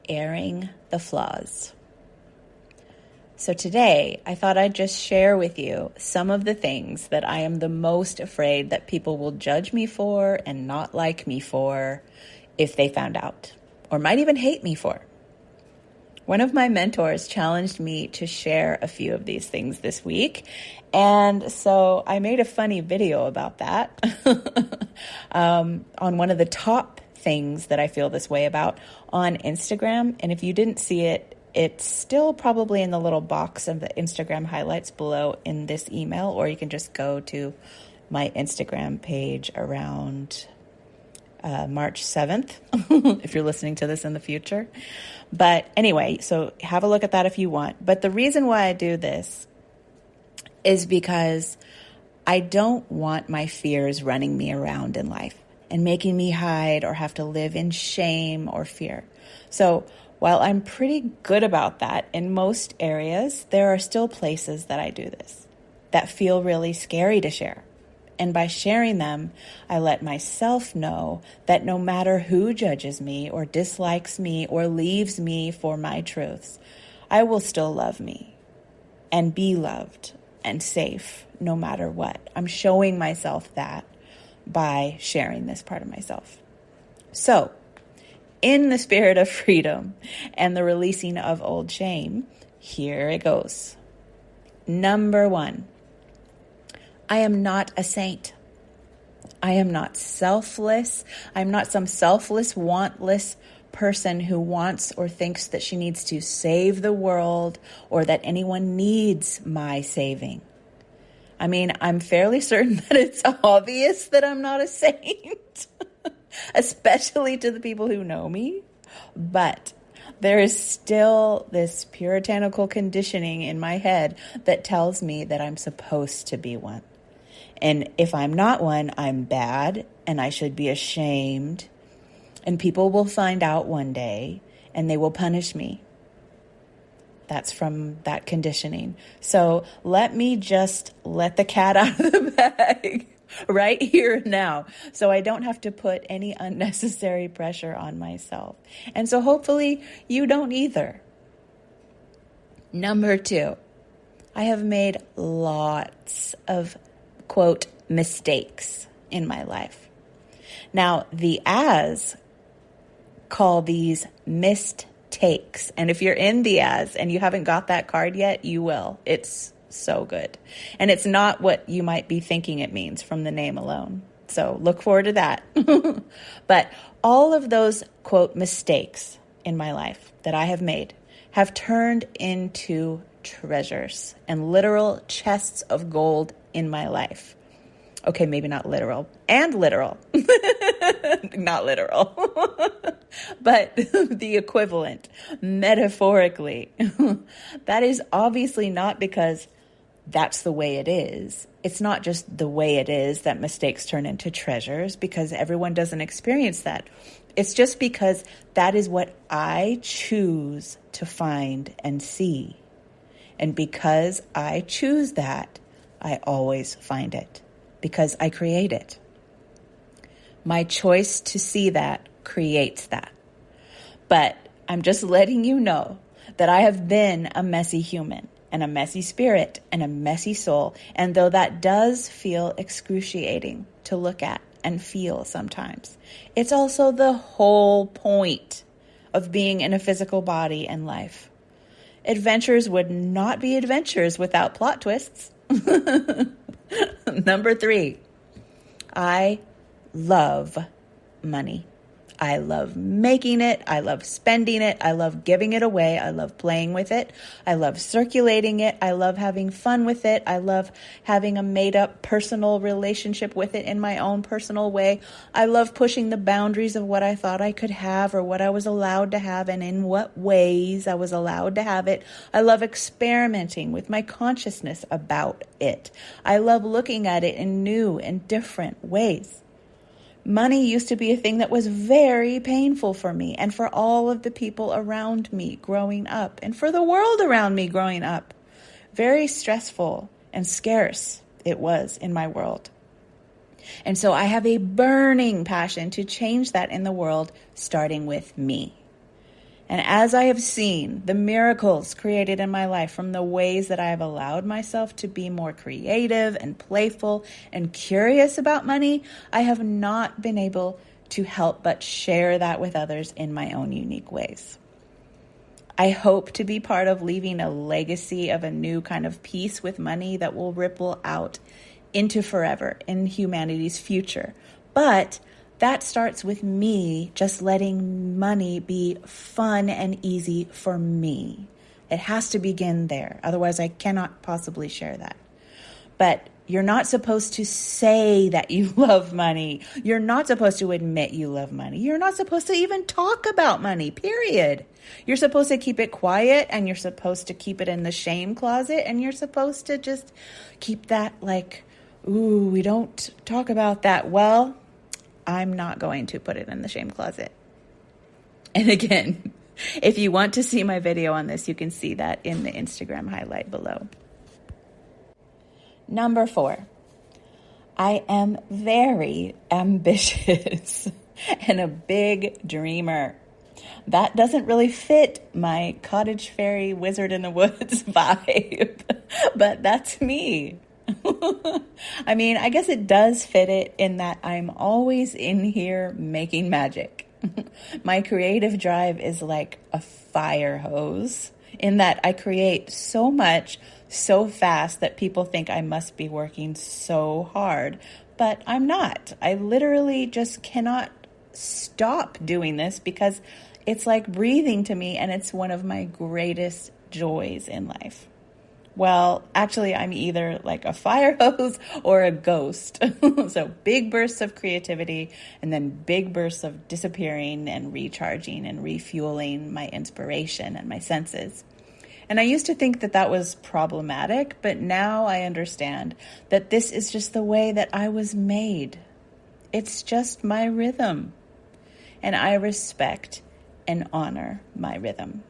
airing the flaws. So today, I thought I'd just share with you some of the things that I am the most afraid that people will judge me for and not like me for if they found out, or might even hate me for. One of my mentors challenged me to share a few of these things this week, and so I made a funny video about that on one of the top things that I feel this way about on Instagram. And if you didn't see it, it's still probably in the little box of the Instagram highlights below in this email, or you can just go to my Instagram page around March 7th, if you're listening to this in the future. But anyway, so have a look at that if you want. But the reason why I do this is because I don't want my fears running me around in life and making me hide or have to live in shame or fear. So while I'm pretty good about that in most areas, there are still places that I do this that feel really scary to share. And by sharing them, I let myself know that no matter who judges me or dislikes me or leaves me for my truths, I will still love me and be loved and safe no matter what. I'm showing myself that by sharing this part of myself. So, in the spirit of freedom and the releasing of old shame, here it goes. Number 1, I am not a saint. I am not selfless. I'm not some selfless, wantless person who wants or thinks that she needs to save the world or that anyone needs my saving. I mean, I'm fairly certain that it's obvious that I'm not a saint, especially to the people who know me. But there is still this puritanical conditioning in my head that tells me that I'm supposed to be one. And if I'm not one, I'm bad and I should be ashamed. And people will find out one day and they will punish me. That's from that conditioning. So let me just let the cat out of the bag right here and now, so I don't have to put any unnecessary pressure on myself. And so hopefully you don't either. Number 2, I have made lots of, quote, mistakes in my life. Now, the As call these missed takes. And if you're in the As and you haven't got that card yet, you will. It's so good. And it's not what you might be thinking it means from the name alone. So look forward to that. But all of those, quote, mistakes in my life that I have made have turned into treasures and literal chests of gold in my life. Okay, maybe not literal, and literal, not literal, but the equivalent, metaphorically. That is obviously not because that's the way it is. It's not just the way it is that mistakes turn into treasures, because everyone doesn't experience that. It's just because that is what I choose to find and see. And because I choose that, I always find it. Because I create it. My choice to see that creates that. But I'm just letting you know that I have been a messy human and a messy spirit and a messy soul. And though that does feel excruciating to look at and feel sometimes, it's also the whole point of being in a physical body and life. Adventures would not be adventures without plot twists. Number 3, I love money. I love making it. I love spending it. I love giving it away. I love playing with it. I love circulating it. I love having fun with it. I love having a made-up personal relationship with it in my own personal way. I love pushing the boundaries of what I thought I could have or what I was allowed to have and in what ways I was allowed to have it. I love experimenting with my consciousness about it. I love looking at it in new and different ways. Money used to be a thing that was very painful for me and for all of the people around me growing up and for the world around me growing up. Very stressful and scarce it was in my world. And so I have a burning passion to change that in the world, starting with me. And as I have seen the miracles created in my life from the ways that I have allowed myself to be more creative and playful and curious about money, I have not been able to help but share that with others in my own unique ways. I hope to be part of leaving a legacy of a new kind of peace with money that will ripple out into forever in humanity's future. But that starts with me just letting money be fun and easy for me. It has to begin there. Otherwise, I cannot possibly share that. But you're not supposed to say that you love money. You're not supposed to admit you love money. You're not supposed to even talk about money, period. You're supposed to keep it quiet, and you're supposed to keep it in the shame closet, and you're supposed to just keep that like, ooh, we don't talk about that. Well, I'm not going to put it in the shame closet. And again, if you want to see my video on this, you can see that in the Instagram highlight below. Number 4, I am very ambitious and a big dreamer. That doesn't really fit my cottage fairy wizard in the woods vibe, but that's me. I mean, I guess it does fit it in that I'm always in here making magic. My creative drive is like a fire hose in that I create so much so fast that people think I must be working so hard, but I'm not. I literally just cannot stop doing this because it's like breathing to me, and it's one of my greatest joys in life. Well, actually, I'm either like a fire hose or a ghost. So big bursts of creativity and then big bursts of disappearing and recharging and refueling my inspiration and my senses. And I used to think that that was problematic, but now I understand that this is just the way that I was made. It's just my rhythm. And I respect and honor my rhythm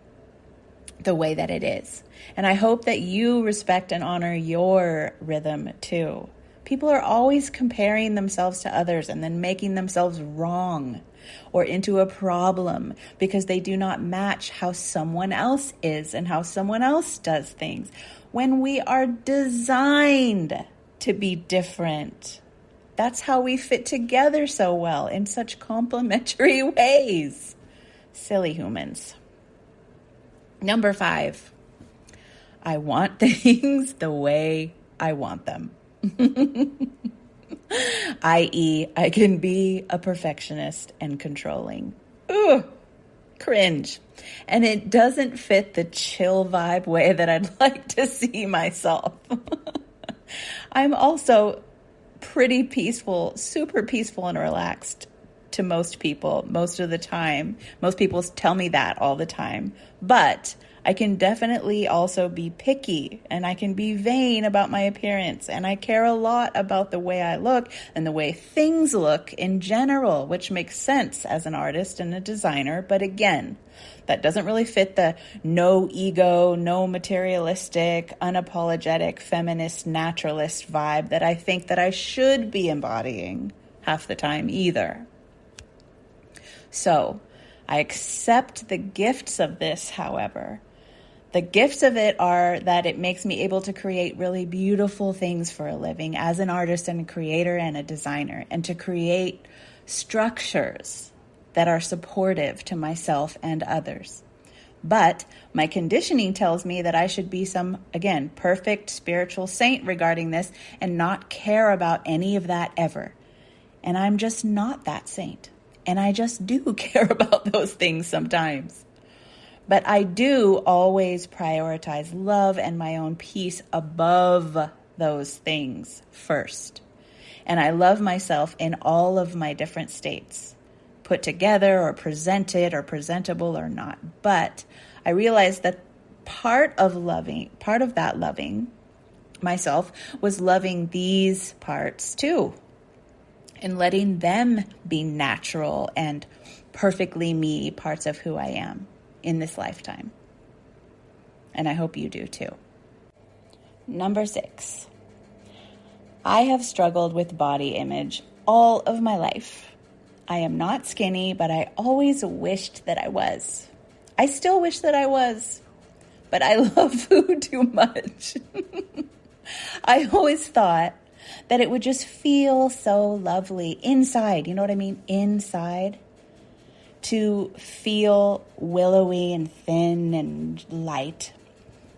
the way that it is. And I hope that you respect and honor your rhythm too. People are always comparing themselves to others and then making themselves wrong or into a problem because they do not match how someone else is and how someone else does things, when we are designed to be different. That's how we fit together so well in such complementary ways. Silly humans. Number 5, I want things the way I want them. I.e., I can be a perfectionist and controlling. Ugh, cringe. And it doesn't fit the chill vibe way that I'd like to see myself. I'm also pretty peaceful, super peaceful and relaxed to most people most of the time. Most people tell me that all the time. But I can definitely also be picky, and I can be vain about my appearance, and I care a lot about the way I look and the way things look in general, which makes sense as an artist and a designer. But again, that doesn't really fit the no ego, no materialistic, unapologetic, feminist, naturalist vibe that I think that I should be embodying half the time either. So I accept the gifts of this, however. The gifts of it are that it makes me able to create really beautiful things for a living as an artist and a creator and a designer, and to create structures that are supportive to myself and others. But my conditioning tells me that I should be some, again, perfect spiritual saint regarding this and not care about any of that ever. And I'm just not that saint. And I just do care about those things sometimes. But I do always prioritize love and my own peace above those things first. And I love myself in all of my different states, put together or presented or presentable or not. But I realized that part of that loving myself was loving these parts too, and letting them be natural and perfectly me parts of who I am in this lifetime. And I hope you do too. Number 6, I have struggled with body image all of my life. I am not skinny, but I always wished that I was. I still wish that I was, but I love food too much. I always thought that it would just feel so lovely inside. You know what I mean? Inside. To feel willowy and thin and light.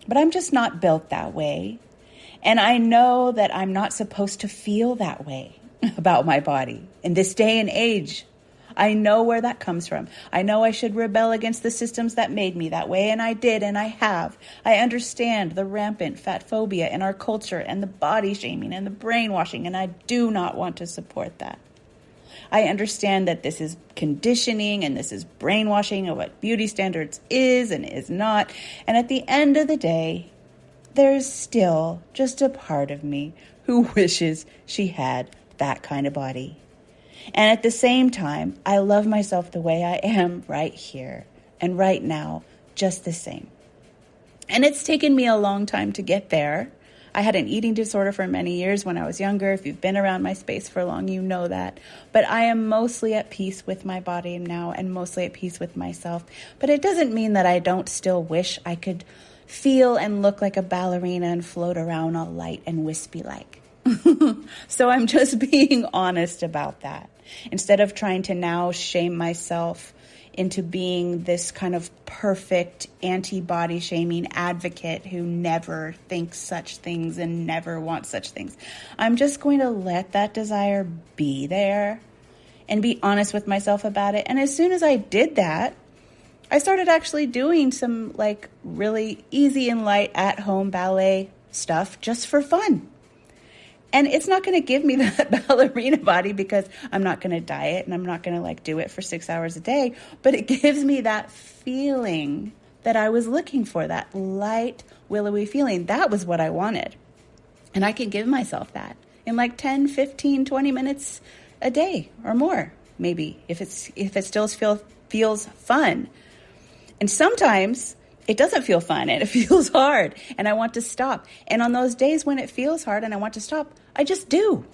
But I'm just not built that way. And I know that I'm not supposed to feel that way about my body in this day and age. I know where that comes from. I know I should rebel against the systems that made me that way, and I did, and I have. I understand the rampant fat phobia in our culture and the body shaming and the brainwashing, and I do not want to support that. I understand that this is conditioning and this is brainwashing of what beauty standards is and is not. And at the end of the day, there's still just a part of me who wishes she had that kind of body. And at the same time, I love myself the way I am right here and right now, just the same. And it's taken me a long time to get there. I had an eating disorder for many years when I was younger. If you've been around my space for long, you know that. But I am mostly at peace with my body now and mostly at peace with myself. But it doesn't mean that I don't still wish I could feel and look like a ballerina and float around all light and wispy like. So I'm just being honest about that. Instead of trying to now shame myself into being this kind of perfect anti-body shaming advocate who never thinks such things and never wants such things. I'm just going to let that desire be there and be honest with myself about it. And as soon as I did that, I started actually doing some like really easy and light at-home ballet stuff just for fun. And it's not going to give me that ballerina body because I'm not going to diet and I'm not going to like do it for 6 hours a day. But it gives me that feeling that I was looking for, that light, willowy feeling. That was what I wanted. And I can give myself that in like 10, 15, 20 minutes a day or more, maybe, if it still feels fun. And sometimes it doesn't feel fun and it feels hard and I want to stop. And on those days when it feels hard and I want to stop, I just do.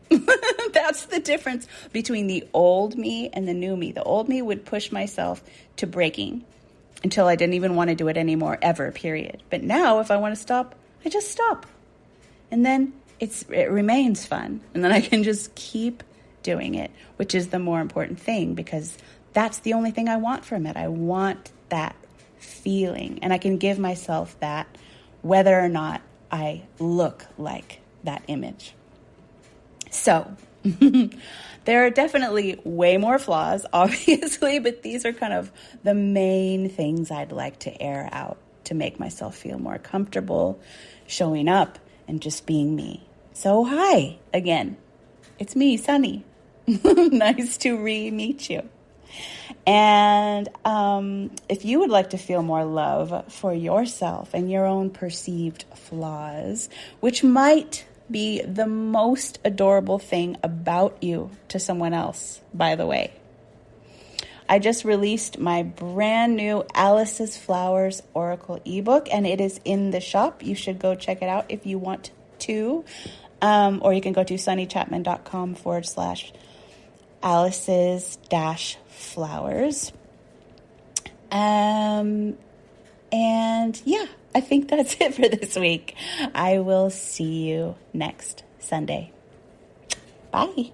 That's the difference between the old me and the new me. The old me would push myself to breaking until I didn't even want to do it anymore, ever, period. But now if I want to stop, I just stop. And then it remains fun. And then I can just keep doing it, which is the more important thing because that's the only thing I want from it. I want that feeling. And I can give myself that whether or not I look like that image. So there are definitely way more flaws, obviously, but these are kind of the main things I'd like to air out to make myself feel more comfortable showing up and just being me. So hi again. It's me, Sunny. Nice to re-meet you. And if you would like to feel more love for yourself and your own perceived flaws, which might be the most adorable thing about you to someone else, by the way, I just released my brand new Alice's Flowers Oracle ebook, and it is in the shop. You should go check it out if you want to. Or you can go to sunnychapman.com/Alice's-flowers. And yeah, I think that's it for this week. I will see you next Sunday. Bye.